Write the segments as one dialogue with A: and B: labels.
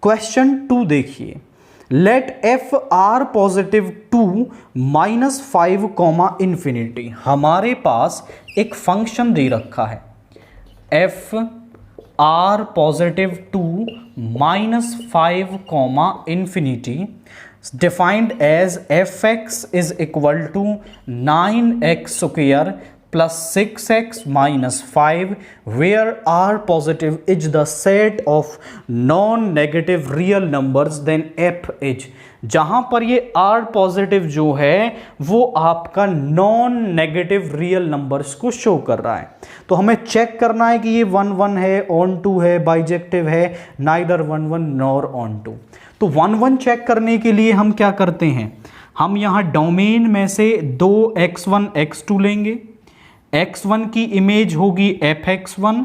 A: Question 2 देखिए, let f R positive 2 -5 comma infinity. हमारे पास एक फंक्शन दे रखा है f R positive 2 -5 comma infinity, defined as fx is equal to 9x square plus 6x minus 5, where r positive is the set of non-negative real numbers, then f is, जहां पर ये r positive जो है वो आपका non negative real numbers को show कर रहा है। तो हमें चेक करना है कि ये 1 1 है, ऑन 2 है, बाइजेक्टिव है, नाइदर 1 1 नॉर ऑन 2। तो 1 1 चेक करने के लिए हम क्या करते हैं, हम यहां डोमेन में से दो x1 x2 लेंगे। x1 की इमेज होगी fx1,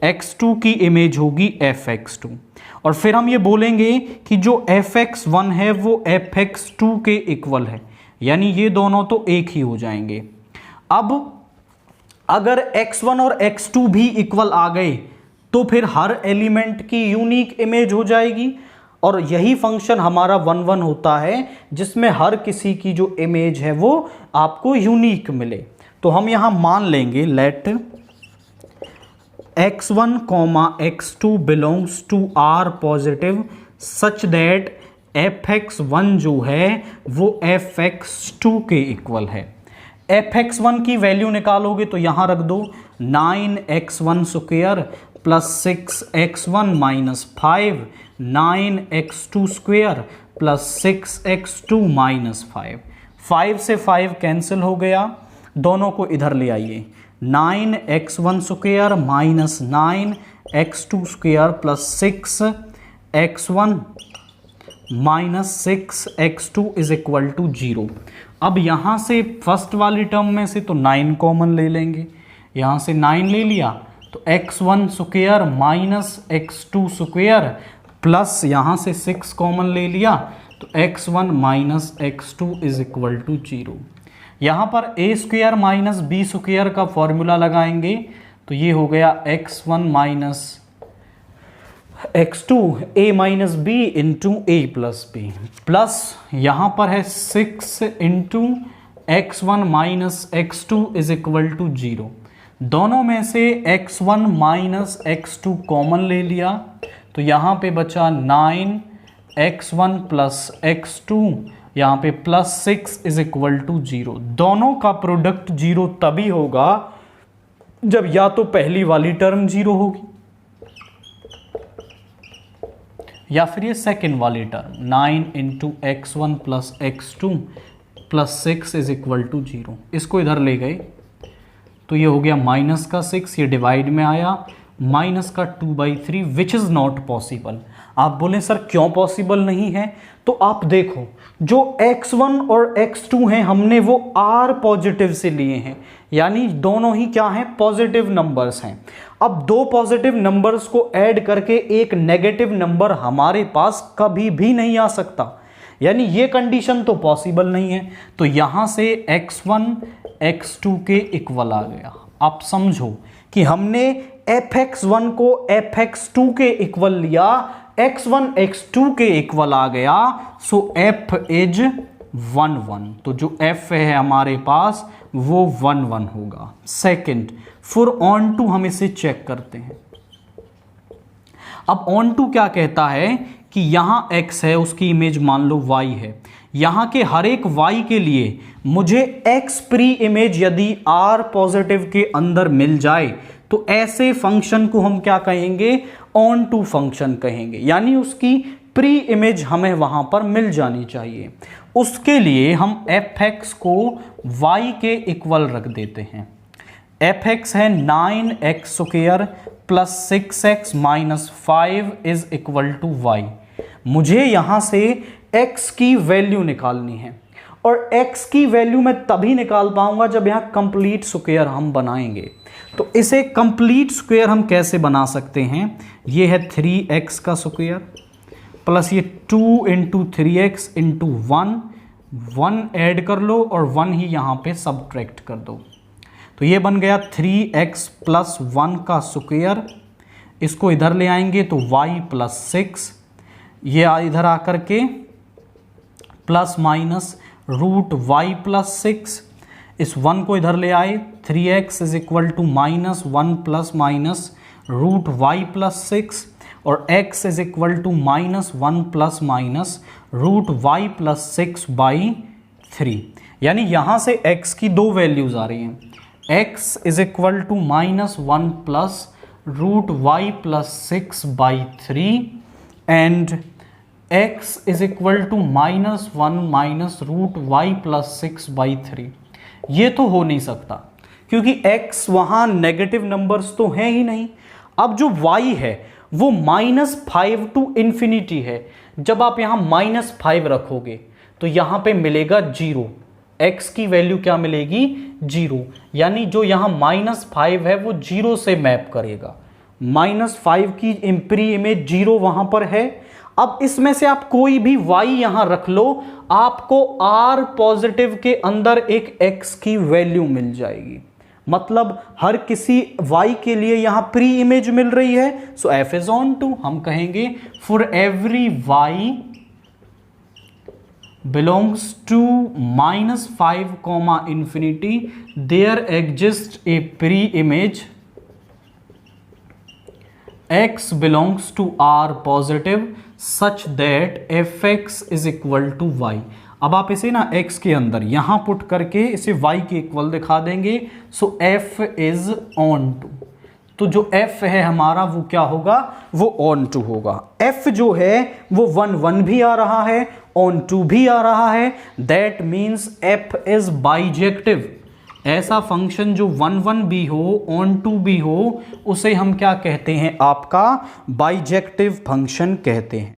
A: x2 की इमेज होगी fx2, और फिर हम ये बोलेंगे कि जो fx1 है वो fx2 के इक्वल है, यानी ये दोनों तो एक ही हो जाएंगे। अब अगर x1 और x2 भी इक्वल आ गए तो फिर हर एलिमेंट की यूनिक इमेज हो जाएगी, और यही फंक्शन हमारा 1 1 होता है जिसमें हर किसी की जो इमेज है वो आपको यूनिक मिले। तो हम यहां मान लेंगे let x1, x2 belongs to r positive such that fx1 जो है वो fx2 के इक्वल है। fx1 की वैल्यू निकालोगे तो यहां रख दो 9x1 square plus 6x1 minus 5, 9x2 square plus 6x2 minus 5, 5 से 5 कैंसिल हो गया, दोनों को इधर ले आइए, 9x1 square minus 9x2 square plus 6x1 minus 6x2 is equal to 0। अब यहां से फर्स्ट वाली टर्म में से तो 9 कॉमन ले लेंगे, यहां से 9 ले लिया तो x1 square minus x2 square plus यहां से 6 कॉमन ले लिया तो x1 minus x2 is equal to 0। यहां पर a square minus b square का फॉर्मूला लगाएंगे तो ये हो गया x1 minus x2 a minus b into a plus b, plus यहां पर है 6 into x1 minus x2 is equal to 0। दोनों में से x1 माइनस x2 कॉमन ले लिया तो यहां पे बचा 9x1 प्लस x2, यहां पे प्लस 6 इज इक्वल टू 0। दोनों का प्रोडक्ट 0 तभी होगा जब या तो पहली वाली टर्म 0 होगी या फिर ये सेकेंड वाली term 9 into x1 plus x2 plus 6 is equal to 0। इसको इधर ले गए तो ये हो गया माइनस का 6, ये डिवाइड में आया, माइनस का 2/3 विच इज़ नॉट पॉसिबल। आप बोलें सर क्यों पॉसिबल नहीं है, तो आप देखो जो x1 और x2 हैं हमने वो r पॉजिटिव से लिए हैं, यानी दोनों ही क्या हैं, पॉजिटिव नंबर्स हैं। अब दो पॉजिटिव नंबर्स को ऐड करके एक नेगेटिव नंबर हमारे पास कभी भी नहीं आ सकता, यानी ये कंडीशन तो पॉसिबल नहीं है। तो यहां से x1 x2 के इक्वल आ गया। आप समझो कि हमने fx1 को fx2 के इक्वल लिया, x1 x2 के इक्वल आ गया, सो f इज 1 1। तो जो f है हमारे पास वो 1 1 होगा। सेकंड, फॉर ऑन टू हम इसे चेक करते हैं। अब ऑन टू क्या कहता है कि यहां x है, उसकी इमेज मान लो y है, यहां के हर एक y के लिए मुझे x प्री इमेज यदि r पॉजिटिव के अंदर मिल जाए तो ऐसे फंक्शन को हम क्या कहेंगे, ऑन टू फंक्शन कहेंगे, यानी उसकी प्री इमेज हमें वहां पर मिल जानी चाहिए। उसके लिए हम fx को y के इक्वल रख देते हैं। fx है 9x square plus 6x minus 5 is equal to y। मुझे यहां से x की वैल्यू निकालनी है, और x की वैल्यू मैं तभी निकाल पाऊंगा जब यहां कंप्लीट स्क्वायर हम बनाएंगे। तो इसे कंप्लीट स्क्वायर हम कैसे बना सकते हैं, ये है 3x का स्क्वायर प्लस ये 2 इंटू 3x इंटू 1 ऐड कर लो और 1 ही यहाँ पे सब्ट्रैक्ट कर दो, तो ये बन गया 3x प्लस 1 का स्क्वायर। इसको इधर ले आएंगे तो y प्लस 6, ये इधर आकर के plus minus root y plus 6, इस 1 को इधर ले आए, 3x is equal to minus 1 plus minus root y plus 6 और x is equal to minus 1 plus minus root y plus 6 by 3। यानी यहाँ से x की दो वैल्यूज आ रही हैं, x is equal to minus 1 plus root y plus 6 by 3 and x is equal to minus 1 minus root y plus 6 by 3। ये तो हो नहीं सकता क्योंकि x वहाँ नेगेटिव नंबर्स तो हैं ही नहीं। अब जो y है वो -5 टू इन्फिनिटी है। जब आप यहाँ -5 रखोगे तो यहाँ पे मिलेगा 0, x की वैल्यू क्या मिलेगी 0, यानी जो यहाँ -5 है वो 0 से मैप करेगा। -5 की प्री इमेज 0 वहाँ पर है। अब इसमें से आप कोई भी y यहाँ रख लो, आपको r पॉजिटिव के अंदर एक x की वैल्यू मिल जाएगी। मतलब हर किसी y के लिए यहां प्री इमेज मिल रही है। So f is onto, हम कहेंगे for every y belongs to -5 infinity there exist a pre image x belongs to r positive such that fx is equal to y। अब आप इसे ना x के अंदर यहां पुट करके इसे y के इक्वल दिखा देंगे। सो f इज ऑन टू, तो जो f है हमारा वो क्या होगा, वो ऑन टू होगा। f जो है वो 1 1 भी आ रहा है, ऑन टू भी आ रहा है, that means f is bijective. ऐसा फंक्शन जो 1 1 भी हो, ऑन टू भी हो, उसे हम क्या कहते हैं, आपका बाइजेक्टिव फंक्शन कहते हैं।